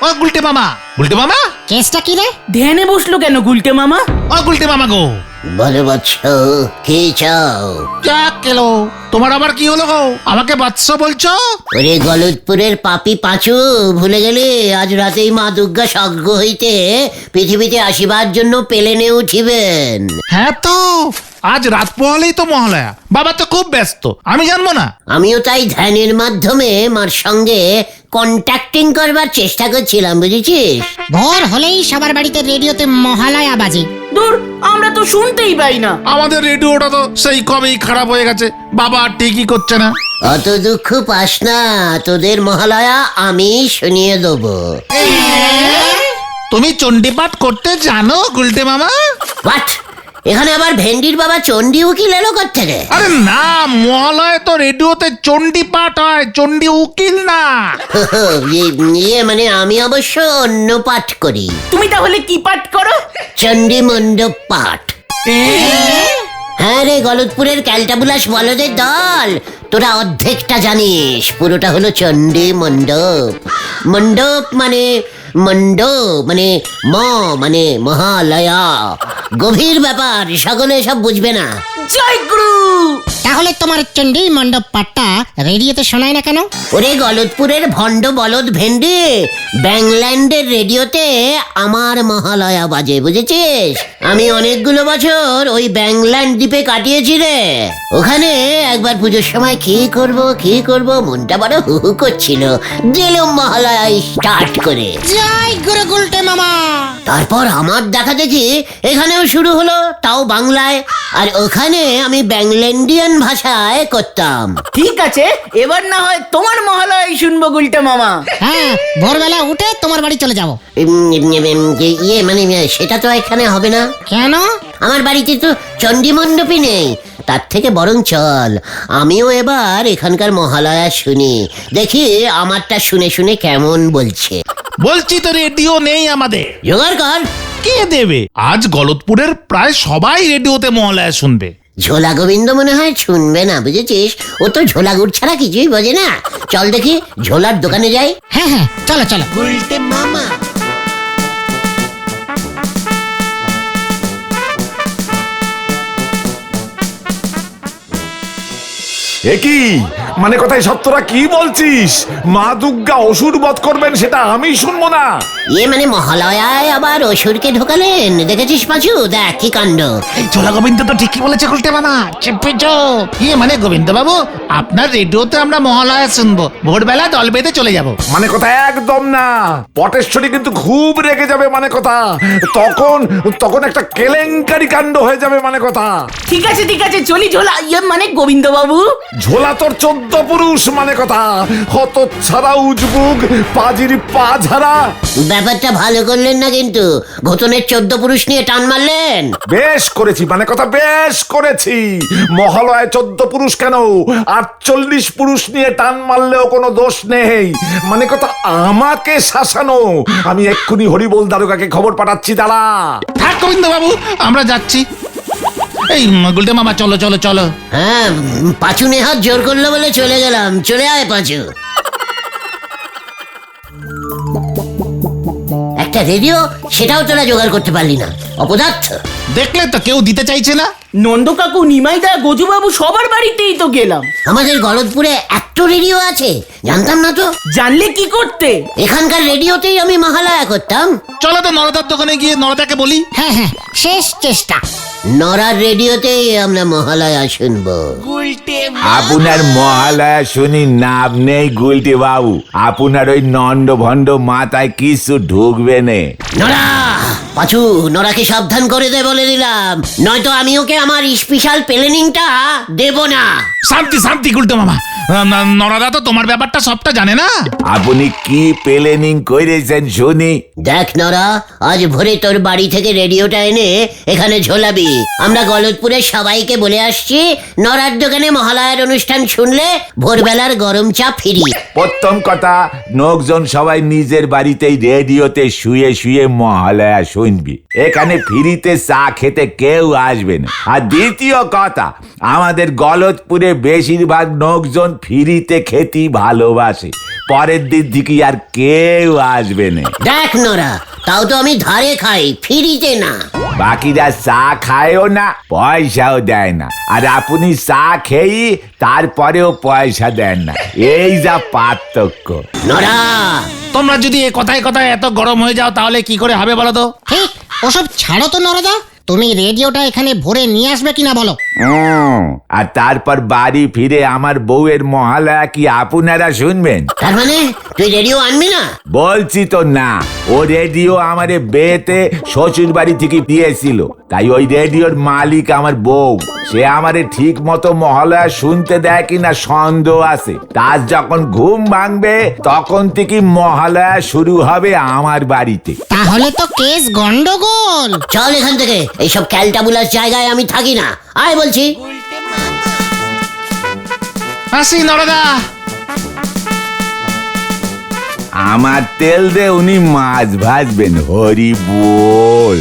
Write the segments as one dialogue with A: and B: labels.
A: ও গুলটে মামা, গুলটে মামা,
B: কেসটা কি রে?
C: ধ্যানে বসলো কেন গুলটে মামা?
A: ও গুলটে মামা গো,
D: বলো বৎস, কি চাও?
A: যা কেলো, তোমার আবার কি হলো গো? আমাকে বাচ্চা বলছো?
D: ওরে গলতপুরের পাপি পাঁচু, ভুলে গেলে আজ রাতেই মা দুর্গা সজ্ঞ হইতে পৃথিবীতে আসিবার জন্য পেলেনে উঠিবেন।
A: হ্যাঁ তো, আজ রাত পোহালেই তো মহালয়া। বাবা তো খুব ব্যস্ত, আমি জানবো না?
D: আমিও তাই ধ্যানের মাধ্যমে মার সঙ্গে কন্ট্যাক্টিং করবার চেষ্টা করছিলাম, বুঝেছিস?
B: ভোর হলেই সবার বাড়িতে রেডিওতে মহালয়া বাজে।
C: দূর, আমরা তো শুনতেই পাই না।
A: আমাদের রেডিওটা তো সেই কবেই খারাপ হয়ে গেছে, বাবা আর ঠিকই করছে না।
D: অত দুঃখ পাস না, তোদের মহালয়া আমি শুনিয়ে দেবো।
A: তুমি চণ্ডীপাঠ করতে জানো গুলটে মামা?
D: হোয়াট? এখানে আবার ভেন্ডির বাবা চণ্ডী উকিল এলো কোত্থেকে?
A: আরে না, মহালয় তো রেডিওতে চণ্ডীপাঠ হয়, চণ্ডী উকিল না।
D: মানে আমি অবশ্য অন্য পাঠ করি।
C: তুমি তাহলে কি পাঠ করো?
D: চণ্ডী মণ্ডপ পাঠ। হ্যাঁ রে গলতপুরের ক্যালটাবুলাস বলদের দল, তোরা অর্ধেকটা জানিস, পুরোটা হলো চণ্ডী মণ্ডপ। মণ্ডপ মানে মানে মানে মহালয়া, গভীর ব্যাপার, সকলে সব বুঝবে না।
C: জয় গুরু।
B: তাহলে তোমার চণ্ডী মণ্ডপ পাঠটা রেডিওতে শোনায় না কেন?
D: ওরে গলতপুরের ভণ্ড বলদ ভেন্ডি, ব্যাংল্যান্ডের রেডিওতে আমার মহালয়া বাজে, বুঝেছিস? আমি অনেকগুলো বছর ওই ব্যাংল্যান্ড দ্বীপে কাটিয়েছি রে। ওখানে একবার পুজোর সময় কি করব মনটা বড় হু হু করছিল, দিলুম মহালয়া স্টার্ট করে।
B: জয় গুরু গুলটে মামা।
D: তারপর আমার দেখা দেখি এখানেও শুরু হলো, তাও বাংলায়, আর ওখানে আমি ব্যাংল্যান্ডিয়ান ভাষায় করতাম।
C: ঠিক আছে, এবার না হয় তোমার মহালয়াই শুনবো গুলটে মামা।
B: হ্যাঁ, ভোরবেলা উঠে তোমার বাড়ি চলে যাবো।
D: মানে সেটা তো এখানে হবে না।
B: কেন?
D: আমার বাড়িতে তো চণ্ডী মণ্ডপই নেই। তার থেকে বরং চল, আমিও এবার এখানকার মহালয়া শুনি, দেখি আমারটা শুনে শুনে কেমন বলছে।
A: বলছি তো রেডিও নেই আমাদের।
D: জোগাড় কর।
A: কে দেবে? আজ গলতপুরের প্রায় সবাই রেডিওতে মহালয়া শুনবে।
D: ঝোলা গোবিন্দ মনে হয় শুনবে না, বুঝেছিস? ও তো ঝোলা গুড় ছাড়া কিছুই বোঝে না। চল দেখি ঝোলার দোকানে যাই।
B: হ্যাঁ হ্যাঁ, চলো চলো।
D: উল্টে মামা।
E: একই মানে কথায় সত্যরা কি বলছিস? মা দুর্গা অসুর বধ করবেন সেটা আমি শুনবো না।
D: মানে মহালয়ায় আবার অসুরকে ঢোকালেন, দেখেছিস পাঁচু? দেখ কি কাণ্ড।
A: ছোলা গোবিন্দ তো ঠিকই বলেছে গুলটে মামা, চেপেছো। মানে গোবিন্দ বাবু, আপনার রেডিওতে আমরা মহালয়া শুনবো, ভোরবেলা দল বেঁধে চলে যাব।
E: মানে কথা একদম না, পটেশ্বরী কিন্তু খুব রেগে যাবে, মানে কথা তখন একটা কেলেঙ্কারি কাণ্ড হয়ে যাবে, মানে কথা।
C: ঠিক আছে চলি ঝোলা, মানে গোবিন্দ বাবু।
E: ঝোলা তোর 14 পুরুষ, মানে কথা। হত ছাড়া উজবুক পাজির পা ঝাড়া।
D: ব্যাপারটা ভালো করলেন না কিন্তু, ঘটনের 14 পুরুষ নিয়ে টান মারলেন।
E: বেশ করেছি, মানে কথা বেশ করেছি। মহালয়ায় 14 পুরুষ কেন, 48 পুরুষ নিয়ে টান মারলেও কোনো দোষ নেই, মানে কথা। আমাকে শাসানো, আমি এক্ষুনি হরিবোল দারোগাকে খবর পাঠাচ্ছি, দাঁড়া।
A: থাক গোবিন্দ বাবু, আমরা যাচ্ছি। এই গুলটে মামা, চলো চলো চলো।
D: হ্যাঁ, পাঁচু নেহাত জোর করলো বলে চলে গেলাম। চলে আয় পাঁচু। একটা রেডিও, সেটাও তোরা জোগাড় করতে পারলি না, অপদার্থ।
A: দেখলে তো কেউ দিতে চাইছে না।
C: নন্দ কাকু, নিমাইদা, গজু বাবু সবার বাড়িতেই তো গেলাম।
D: আমাদের গলতপুরে এত রেডিও আছে, জানতাম না তো।
C: জানলে কি করতে?
D: এখানকার রেডিওতেই আমি মহালয়া করতাম।
A: চলো তো নরদার দোকানে গিয়ে নরদাকে বলি।
B: হ্যাঁ হ্যাঁ, শেষ চেষ্টা।
D: নরার রেডিওতেই আমরা মহালয়া শুনবো।
F: আপনার মহালয়া শুনি নাম নেই গুলটি বাবু, আপনার ওই নন্দ ভণ্ড মাথায় কিছু ঢুকবে নে।
D: নরা, পাঁচু, নরাকে সাবধান করে দে বলে দিলাম, নয়তো আমি ওকে আমার স্পেশাল প্ল্যানিংটা দেব না।
A: শান্তি শান্তি গুলটে মামা, নরদা তো তোমার ব্যাপারটা সবটা জানে না।
F: আপনি কি প্ল্যানিং করেছেন শুনি?
D: দেখ নরা, আজ ভোরে তোর বাড়ি থেকে রেডিওটা এনে এখানে ঝোলাবি। আমরা গলতপুরের সবাইকে বলে আসছি, নরার দোকানে মহালয়ার অনুষ্ঠান শুনলে ভোরবেলার গরম চা ফ্রি।
F: প্রথম কথা, লোকজন সবাই নিজের বাড়িতেই রেডিওতে শুয়ে শুয়ে মহালয়া শুনবি, এখানে ফ্রিতে চা খেতে কেউ আসবে না। আর দ্বিতীয় কথা, আমাদের গলতপুরে বেশিরভাগ লোকজন ফ্রিতে খেতে ভালোবাসে, পরের দিন থেকে আর কেউ আসবে না।
D: দেখ নোরা, তাও তো আমি ধারে খাই, ফ্রিতে না।
F: বাকিরা চা খায়ও না, পয়সাও দেয় না, আর আপনি চা খেয়ে তারপরেও পয়সা দেন না। এই যা পার্থক্য।
D: নোরা,
A: তোমরা যদি এ কথায় কথায় এত গরম হয়ে যাও তাহলে কি করে হবে বলো তো?
B: ঠিক, ওসব ছাড়ো তো নরদা। তুমি রেডিওটা এখানে ভরে নিয়ে আসবে কিনা বলো।
F: আর তারপর বাড়ি ফিরে আমার বউয়ের মহালয়া কি আপনারা শুনবেন?
D: তার মানে তুই রেডিও আনবি না?
F: বলছি তো না, ও রেডিও আমারে বেতে শ্বশুর বাড়ি থেকে দিয়েছিল, তাই ওই রেডিওর মালিক আমার বউ। সে আমারে ঠিক মতো মহালয়া শুনতে দেয় কিনা সন্দেহ আছে। তার যখন ঘুম ভাঙবে তখন থেকে মহালয়া শুরু হবে আমার বাড়িতে।
B: তাহলে তো কেস গন্ডগোল।
D: চল এখান থেকে, এইসব ক্যালটাবুলার জায়গায় আমি থাকি না। আয় বলছি।
A: আসি নরদা।
F: আমার তেল দে উনি মাছ ভাজবেন, হরি বল।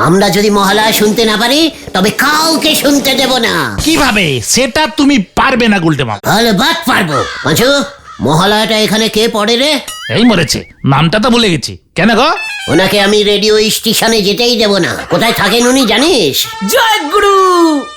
D: আমরা যদি মহালয়া শুনতে না পারি তবে কাউকে শুনতে দেব না।
A: কিভাবে? সেটা তুমি পারবে না গুলটে মামা।
D: তাহলে বাদ পারবো। পাঁচু, মহালয়াটা এখানে কে পড়ে রে?
A: এই মরেছে, নামটা তো ভুলে গেছি। কেন গো?
D: ওনাকে আমি রেডিও স্টেশনে যেতেই দেব না। কোথায় থাকেন উনি জানিস?
C: জয় গুরু।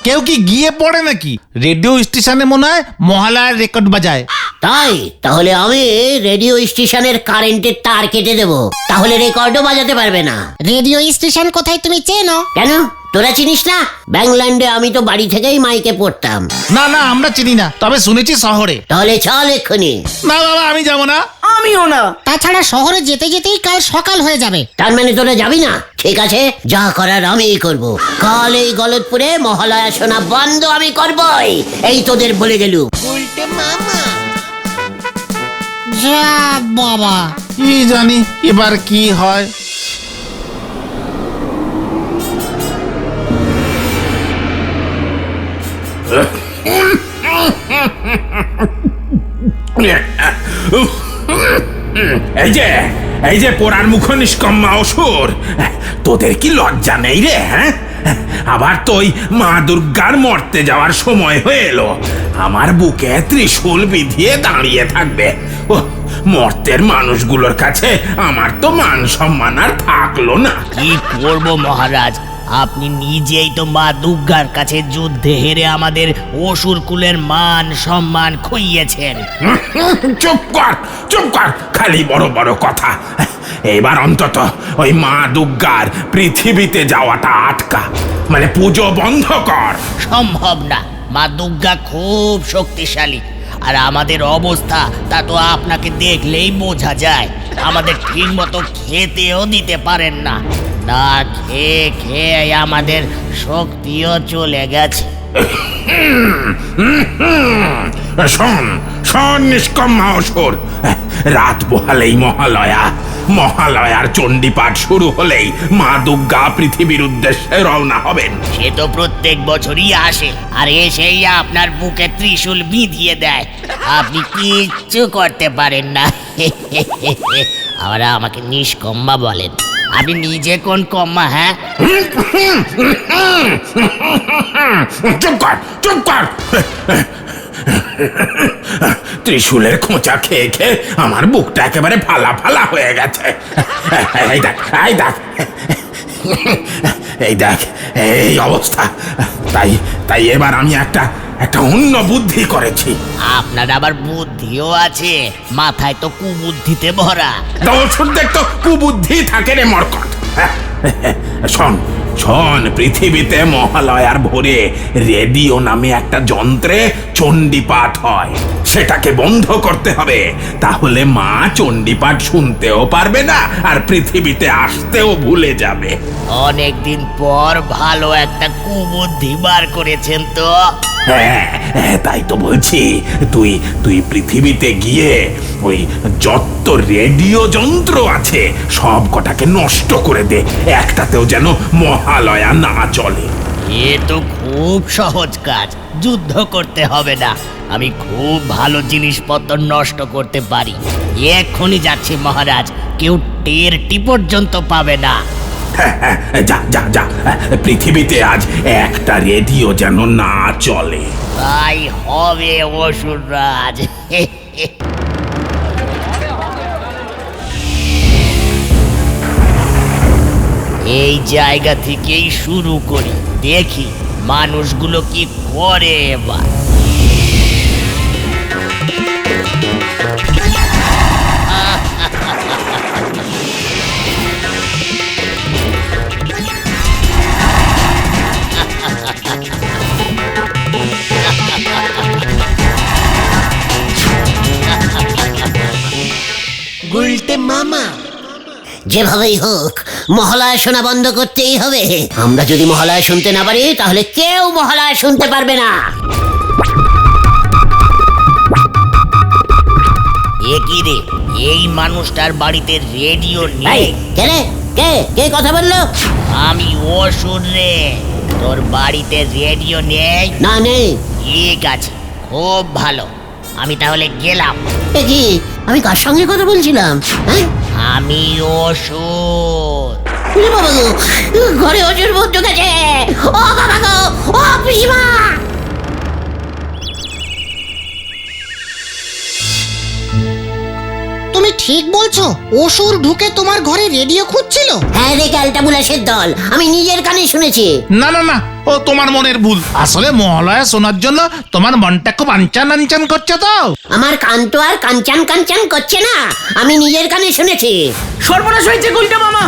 A: কেউ কি গিয়ে পড়ে নাকি? রেডিও স্টেশনে মনে হয় মহালয়ার রেকর্ড বাজায়।
D: তাই? তাহলে আমি রেডিও স্টেশনের কারেন্টের তার কেটে দেব, তাহলে রেকর্ডও বাজাতে পারবে না।
B: রেডিও স্টেশন কোথায় তুমি চেনো?
D: কেন, তোরা চিনিস না? ব্যাংল্যান্ডে আমি তো বাড়ি থেকেই মাইকে পড়তাম।
A: না না, আমরা চিনি না, তবে শুনেছি শহরে।
D: তাহলে চল এক্ষুনি।
A: না বাবা, আমি যাবো না।
C: আমিও না।
B: তাছাড়া শহরে যেতে যেতেই কাল সকাল হয়ে যাবে।
D: তার মানে তোরা যাবি না? ঠিক আছে, যা করার আমিই করব। কাল এই গলতপুরে মহালয়া শোনা বন্ধ আমি করবই, এই তোদের বলে গেলুম।
B: যা বাবা।
A: কি জানি এবার কি হয়।
G: এই যে পোড়ার মুখ নিষ্কম্মা অসুর, তোদের কি লজ্জা নেই রে? হ্যাঁ, আবার তুই মা দুর্গার মরতে যাওয়ার সময় হয়ে এলো, আমার বুকে ত্রিশূল বিধিয়ে দাঁড়িয়ে থাকবে। ও, মর্তের মানুষগুলোর কাছে আমার তো মান সম্মান আর থাকলো না।
H: কি করব মহারাজ, আপনি নিজেই তো মা দুর্গার কাছে যুদ্ধে হেরে আমাদের অসুর কুলের মান সম্মান খুইয়েছেন।
G: চুপ কর, খালি বড় বড় কথা। এবার অন্তত ওই মা দুর্গার পৃথিবীতে যাওয়াটা আটকা, মানে পুজো বন্ধ কর।
H: সম্ভব না, মা দুর্গা খুব শক্তিশালী, আর আমাদের অবস্থা তা তো আপনাকে দেখলেই বোঝা যায়। আমাদের ঠিক মতো খেতেও দিতে পারেন না, না খেয়ে খেয়ে আমাদের শক্তিও চলে গেছে।
G: শোন নিষ্কম্মা অসুর, রাত পোহালেই মহালয়ার চণ্ডীপাঠ শুরু হলেই মা দুর্গা পৃথিবীর উদ্দেশ্যে রওনা হবেন।
H: সে তো প্রত্যেক বছরই আসে, আর এসেই আপনার বুকে ত্রিশূল বিঁধিয়ে দেয়, আপনি কিচ্ছু করতে পারেন না। আবার আমাকে নিষ্কম্মা বলেন? আপনি নিজে কোন কম্মা? হ্যাঁ,
G: চুপ কর। ত্রিশূলের খোঁচা খেয়ে খেয়ে আমার বুকটা একেবারে ফালা ফালা হয়ে গেছে। এই দেখ এই অবস্থা। তাই এবার আমি একটা অন্য বুদ্ধি করেছি।
H: আপনার আবার বুদ্ধিও আছে? মাথায় তো কুবুদ্ধিতে ভরা।
G: দর্শকদের তো কুবুদ্ধি থাকে রে মরকট। শোন, পৃথিবীতে মহালয়ার ভোরে রেডিও নামে একটা যন্ত্রে চণ্ডীপাঠ হয়, সেটাকে বন্ধ করতে হবে। তাহলে মা চণ্ডীপাঠ শুনতেও পারবে না, আর পৃথিবীতে আসতেও ভুলে যাবে।
H: অনেকদিন পর ভালো একটা কুবুদ্ধি বার করেছেন তো।
G: হ্যাঁ, তাই তো বলছি, তুই পৃথিবীতে গিয়ে ওই যত রেডিও যন্ত্র আছে সব কটাকে নষ্ট করে দে, একটাতেও যেন মহালয়া না চলে।
H: এ তো খুব সহজ কাজ, যুদ্ধ করতে হবে না। আমি খুব ভালো জিনিসপত্র নষ্ট করতে পারি। এক্ষুনি যাচ্ছি মহারাজ, কেউ টেরটি পর্যন্ত পাবে না।
G: যা যা যা, পৃথিবীতে আজ একটা রেডিও যেন না চলে।
H: তাই হবে অসুররাজ। এই জায়গা থেকেই শুরু করি, দেখি মানুষগুলো কি করে এবার।
D: যেভাবেই হোক মহালয়া শোনা বন্ধ করতেই হবে। আমরা যদি মহালয়া শুনতে না পারি তাহলে কেউ মহালয়া শুনতে পারবে না।
H: এ কি রে, এই মানুষটার বাড়িতে রেডিও
D: এই,
H: নেই?
D: কে রে? কে কথা বললো?
H: আমি অসুর রে, তোর বাড়িতে রেডিও নেই?
D: না, নেই।
H: ঠিক আছে, খুব ভালো, আমি তাহলে গেলাম।
D: এ কি, আমি কার সঙ্গে কথা বলছিলাম? হ্যাঁ,
H: আমি অসুর।
D: ওরে বাবা গো, ঘরে অজুর ভূত ঢুকেছে। ও বাবা গো, ও পিসিমা।
B: তুমি ঠিক বলছো? অসুর ঢুকে তোমার ঘরে রেডিও খুঁজছিল?
D: হ্যাঁ রে ক্যালটা বুলাসের দল, আমি নিজের কানে শুনেছি।
A: না না না, ও তোমার মনের ভুল। আসলে মহালয়া শোনার জন্য তোমার মনটা খুব আনচান আনচান করছে তো।
D: আমার কান তো আর কাঞ্চান কাঞ্চান করছে না, আমি নিজের কানে শুনেছি।
C: সর্বনাশ হয়েছে গুলটা মামা,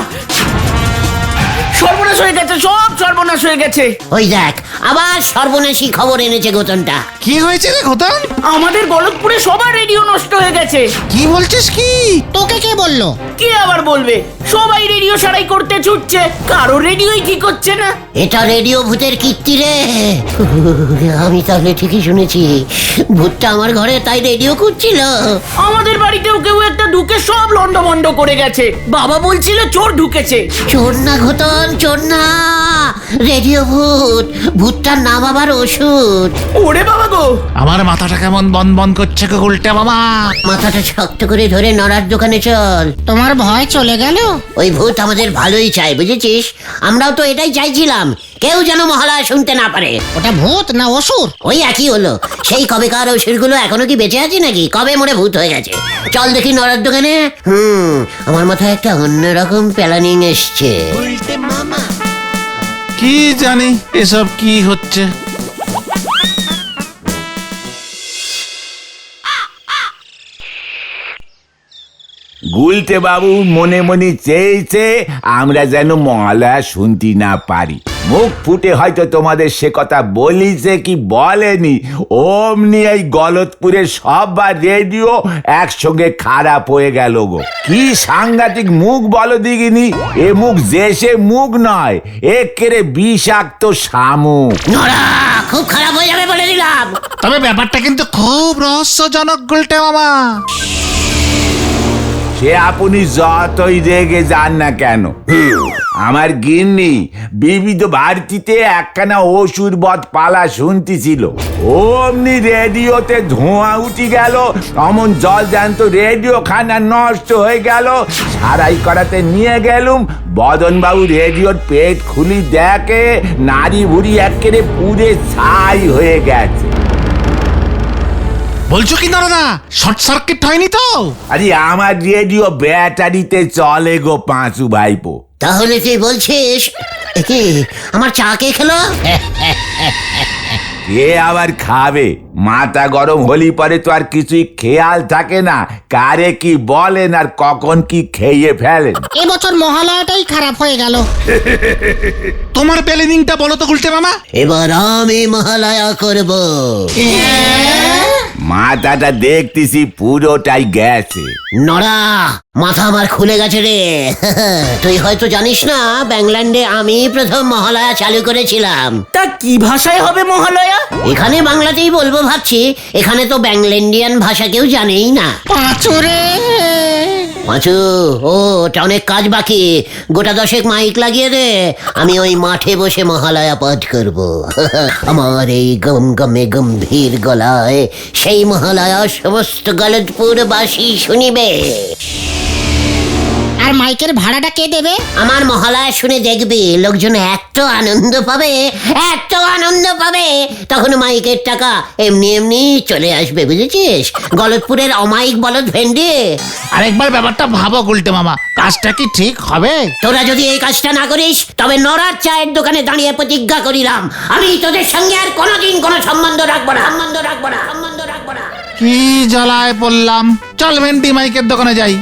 C: সর্বনাশ হয়ে গেছে, সব সর্বনাশ হয়ে গেছে।
D: ওই দেখ, আবার সর্বনাশী খবর এনেছে গোতনটা।
A: কি হয়েছে রে ঘটন?
C: আমাদের গলতপুরে সবার রেডিও নষ্ট হয়ে গেছে।
A: কি বলছিস কি?
B: তোকে কে বললো?
C: কে আবার বলবে? সবাই রেডিও সারাই করতে ছুটছে, কারো রেডিওই ঠিক হচ্ছে না।
D: এটা রেডিও ভূতের কীর্তি রে। আমি তাহলে ঠিকই শুনেছি, ভূতটা আমার ঘরে তাই রেডিও খুঁজছিল।
C: আমাদের বাড়িতেও কেউ একটা ঢুকে সব লন্ডভন্ড করে গেছে। বাবা বলছিল চোর ঢুকেছে।
D: চোর না ঘটন, চোর না, রেডিও ভূত। ভূতটার নাম আবার ওষুধ।
C: ওরে বাবা গো,
A: আমার মাথাটা কেমন বন বন করছে গো উল্টে মামা।
D: মাথাটা শক্ত করে ধরে নড়ার দোকানে চল।
B: তোমার ভয় চলে গেল?
D: ওই ভূত আমাদের ভালোই চায়, বুঝেছিস? আমরাও তো এটাই চাইছিলাম, কেউ যেন মহালয়া শুনতে না পারে।
B: ওটা ভূত না অসুর?
D: ওই একই হলো। সেই কবেকার অসুরগুলো এখনো কি বেঁচে আছে নাকি? কবে মরে ভূত হয়ে গেছে। চল দেখি নড়ার দোকানে। আমার মাথায় একটা অন্যরকম প্ল্যানিং এসছে।
A: কি জানি এসব কি হচ্ছে।
F: গুলটে বাবু মনে মনে চেয়েছে আমরা যেন মহালয়া শুনতে না পারি। মুখ ফুটে হয়তো তোমাদের সে কথা বলিছে কি বলেনি, অমনি এই গলতপুরের সবার রেডিও একসঙ্গে খারাপ হয়ে গেল গো। কি সাংঘাতিক মুখ বলো দিগিনি, এ মুখ যে সে মুখ নয়, একেরে বিষাক্ত শামুক।
D: নড়া, খুব খারাপ হয়ে যাবে বলে দিলাম।
A: তবে ব্যাপারটা কিন্তু খুব রহস্যজনক গুলটে মামা।
F: সে আপনি যতই রেগে যান না কেন, আমার গিন্নি বিবিধ ভারতীতে একখানা অসুর বধ পালা শুনতেছিল, অমনি রেডিওতে ধোঁয়া উঠি গেল, অমন জল জ্যান্ত রেডিও খানা নষ্ট হয়ে গেল। সারাই করাতে নিয়ে গেলুম, বদনবাবু রেডিওর পেট খুলি দেখে নারী ভুড়ি একেবারে পুড়ে ছাই হয়ে গেছে।
A: বলছো কি দাদা, শর্ট সার্কিট হয়নি তো?
F: আরে আমার রেডিও ব্যাটারিতে চলে গো পাঁচু ভাইপো।
D: তাহলে তুই বলছিস কি আমার চা কে খেলো?
F: কে আবার খাবে? মাথা গরম হলি পরে তো আর কিছুই খেয়াল থাকে না, কারে কি বলেন আর কখন কি খেয়ে ফেলেন।
B: এবছর মহালয়াটাই খারাপ হয়ে গেল।
A: তোমার প্ল্যানিংটা বলো তো গুলটে মামা।
D: এবার আমি মহালয়া করব।
F: মাথাটা দেখতেছি পুরোটাই গেছে।
D: নড়া, মাথা আমার খুলে গেছে রে। তুই হয়তো জানিস না, ব্যাংল্যান্ডে আমি প্রথম মহালয়া চালু করেছিলাম।
C: তা কি ভাষায় হবে মহালয়া?
D: এখানে বাংলাতেই বলবো ভাবছি, এখানে তো ব্যাংল্যান্ডিয়ান ভাষা কেউ জানেই না।
B: পাঁচুরে,
D: পাঁচু, ও ওটা অনেক কাজ বাকি, গোটা 10 মাইক লাগিয়ে দে, আমি ওই মাঠে বসে মহালয়া পাঠ করব। আমার এই গমগমে গম্ভীর গলায় সেই মহালয়া সমস্ত গলতপুরবাসী শুনিবে।
B: আর মাইকের ভাড়াটা কে দেবে?
D: আমার মহালয়া শুনে দেখবি লোকজন এত আনন্দ পাবে, এত আনন্দ পাবে, তখন মাইকের টাকা এমনি এমনি চলে আসবে, বুঝেছিস? গলতপুরের অমায়িক বলদ ভেন্ডি,
A: আরেকবার ব্যাপারটা ভাবো গুলটে মামা, কাজটা কি ঠিক হবে?
D: তোরা যদি এই কাজটা না করিস তবে নড়ার চায়ের দোকানে দাঁড়িয়ে প্রতিজ্ঞা করিলাম আমি তোদের সঙ্গে আর কোনোদিন কোনো সম্বন্ধ রাখবো না, সম্বন্ধ রাখবো না, সম্বন্ধ রাখবো না।
A: কি জ্বালায় পড়লাম, চল ভেন্ডি মাইকের দোকানে যাই।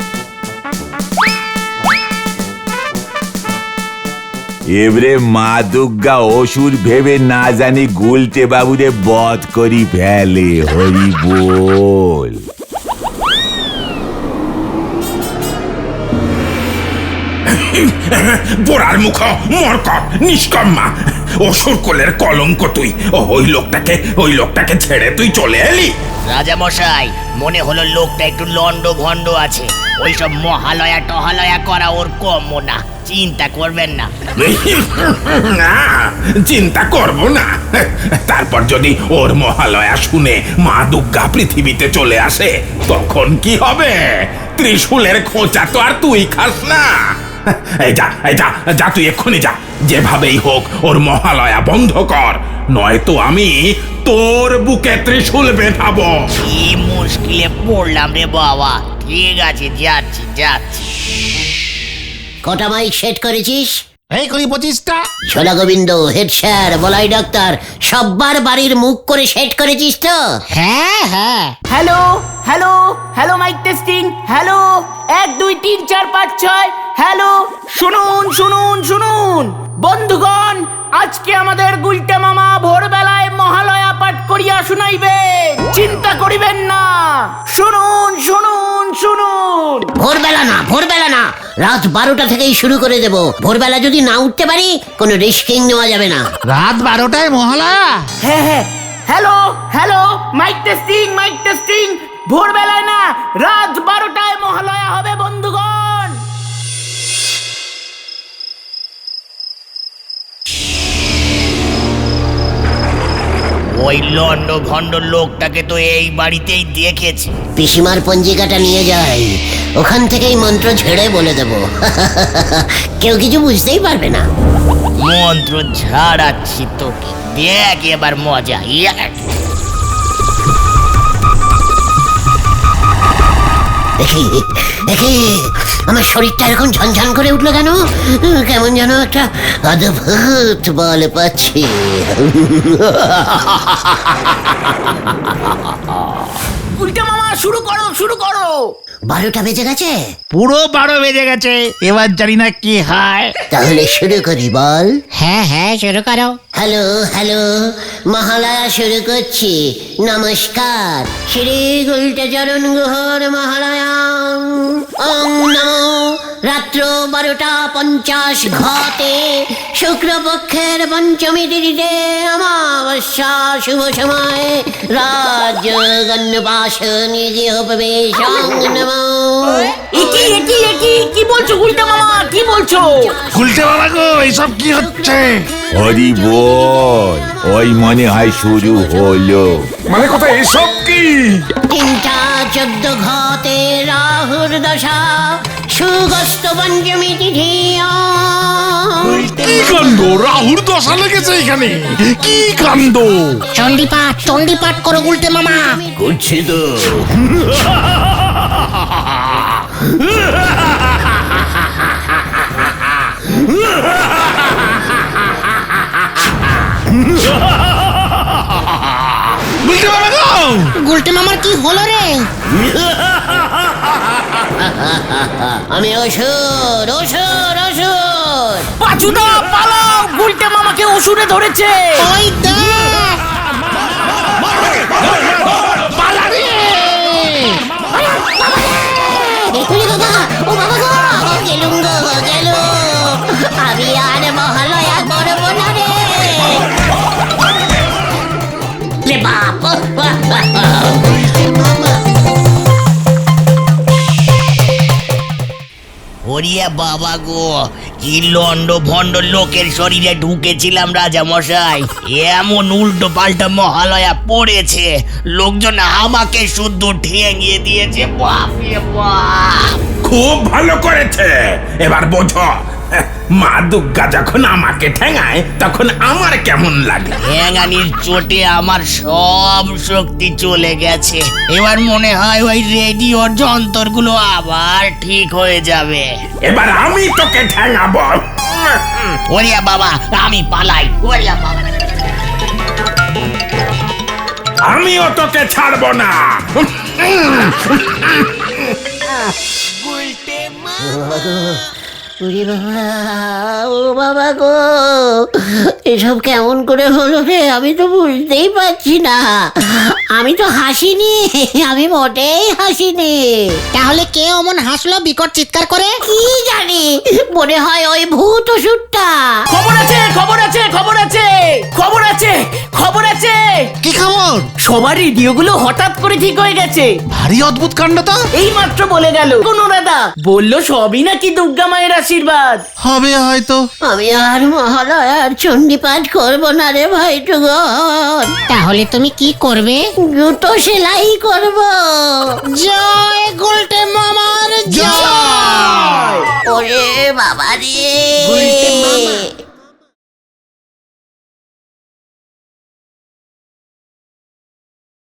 F: এবারে মা দুর্গা অসুর ভেবে না জানি গুলটে বাবুরে বধ করি ফেলে। হরি বল।
G: পোড়ার মুখ মরকট নিষ্কম্মা অসুর কোলের কলঙ্ক তুই। ওই লোকটাকে ছেড়ে তুই চলে এলি?
H: রাজামশাই, মনে হলো লোকটা একটু লন্ড ভন্ড আছে। ওইসব মহালয়া টহালয়া করা ওর কম্য না, চিন্তা করবেন না।
G: না, চিন্তা করব না। তারপর যদি ওর মহালয়া শুনে মা দুর্গা পৃথিবীতে চলে আসে তখন কি হবে? ত্রিশূলের খোঁচা তো আর তুই খাস না। এই যা তুই এক্ষুনি যা, যেভাবেই হোক ওর মহালয়া বন্ধ কর, নয়তো আমি তোর বুকে ত্রিশূল বেঁধাবো।
H: কি মুশকিলে পড়লাম রে বাবা। ঠিক আছে, যাচ্ছি।
D: কটা মাইক সেট করেছিস?
A: এই করি 25টা।
D: ছোলা Gobinda, head sir, Balai doctor, সব্বার বাড়ির মুখ করে সেট করেছিস তো?
B: হ্যাঁ হ্যাঁ।
C: Hello hello hello, mike testing. Hello 1 2 3 4 5 6। Hello, শুনুন বন্ধুগণ, আজকে আমাদের গুলটে মামা ভোরবেলায় মহালয়া পাঠ করিয়া শুনাইবে, চিন্তা করিবেন না। শুনুন।
D: ভোরবেলা না, রাত 12টা থেকেই শুরু করে দেব। ভোরবেলা যদি না উঠতে পারি কোনো রিস্কিং নেওয়া যাবে না।
A: রাত 12টায় মহালয়া?
C: হ্যাঁ। Hello, mike testing. ভোরবেলায় না, রাত 12টায় মহালয়া হবে বন্ধুগণ।
H: ওই লন্ড ভন্ড লোকটাকে তো এই বাড়িতেই দেখেছি।
D: পিসিমার পঞ্জিকাটা নিয়ে যাই, ওখান থেকেই মন্ত্র ঝেড়ে বলে দেব। কেউ কিছু বুঝতেই পারবে না।
H: মন্ত্র ঝাড়াচ্ছি তোকে, দেখ এবার মজা।
D: দেখি আমার শরীরটা এরকম ঝনঝন করে উঠলো কেন? কেমন যেন একটা অদ্ভুত বল পাচ্ছি।
C: গুলটে মামা শুরু করো।
D: 12টা বেজে গেছে?
A: পুরো 12 বেজে গেছে, এবার জানি না কি হয়।
D: তাহলে শুরু করি, বল।
B: হ্যাঁ, শুরু করো।
D: হ্যালো, মহালয়া শুরু করছি। নমস্কার, শ্রী গুলটে চরণ গুহর মহালয়া। ওং নমো। রাত্র 12:50 ঘটে, শুক্লপক্ষের পঞ্চমী তিথিতে অমাবস্যা শুভ সময় রাজগণ্যবাসনে গৃহপ্রবেশ। ওং নমো।
C: একি কি বলছো গুলটে মামা, কি বলছো?
A: গুলটে বাবা গো, এইসব কি হচ্ছে?
F: হরি বল। ওই মনে হয় শুরু হলো।
E: মানে কথা এসব কি?
D: 3:14 ঘটে রাহুর দশা, সুগস্ত পঞ্চমী তিথি।
A: কি কাণ্ড, রাহুর দশা লেগেছে এখানে? কি কাণ্ড!
B: চণ্ডীপাঠ করো গুলটে মামা।
G: করছি তো।
A: গুলটে বাবা গো!
B: গুলটে মামার কি হলো রে?
D: আমি অসুর।
C: পাচুদা পালাও, গুলটে মামাকে অসুরে ধরেছে।
B: ওই দেখ!
A: পালা রে!
D: ও বাবা গো, গেলুম। আমি আর মহালয়া করবো না রে বাপ।
H: ওরিয়া বাবা গো, কি লন্ড ভন্ড লোকের শরীরে ঢুকেছিলাম রাজা মশাই। এমন উল্টো পাল্টা মহালয়া পড়েছে, লোকজন আমাকে শুদ্ধ ঠেঙিয়ে দিয়েছে। বাপ রে বাপ।
G: খুব ভালো করেছে। এবার বোঝো, মা দুর্গা যখন আমাকে ঠেঙায় তখন আমার কেমন লাগে।
H: ঠ্যাঙানির চোটে আমার সব শক্তি চলে গেছে। এবার মনে হয় ওই রেডিওর যন্ত্রগুলো আবার ঠিক হয়ে যাবে।
G: এবার আমি তোকে ঠেঙাবো।
H: ওরিয়া বাবা, আমি পালাই। ওরিয়া বাবা।
G: আমিও তোকে ছাড়বো না।
D: ওরে বাবা, ও বাবা গো, এসব কেমন করে হলো রে? আমি তো বুঝতেই পারছি না। আমি তো হাসিনি, আমি মোটেই হাসিনি।
B: তাহলে কে অমন হাসলো বিকট চিৎকার করে?
D: কি জানি, মনে হয় ওই ভূত ওষুধটা।
C: খবর আছে, খবর আছে, খবর আছে, খবর আছে, খবর আছে।
A: কি খবর?
C: সবার রেডিওগুলো হঠাৎ করে ঠিক হয়ে গেছে।
A: ভারী অদ্ভুত কাণ্ড তো।
C: এই মাত্র বলে গেল কোনো দাদা, বললো সবই নাকি দুর্গা মায়ের আশীর্বাদ।
A: হবে হয়তো।
D: আমি আর মহালয়ার চণ্ডী পাঠ করবো না রে ভাই টুগন।
B: তাহলে তুমি কি করবে?
D: জুতো সেলাই করবো।
B: জয় গুলটে মামার জয়।
D: ওরে বাবা রে,
C: গুলটে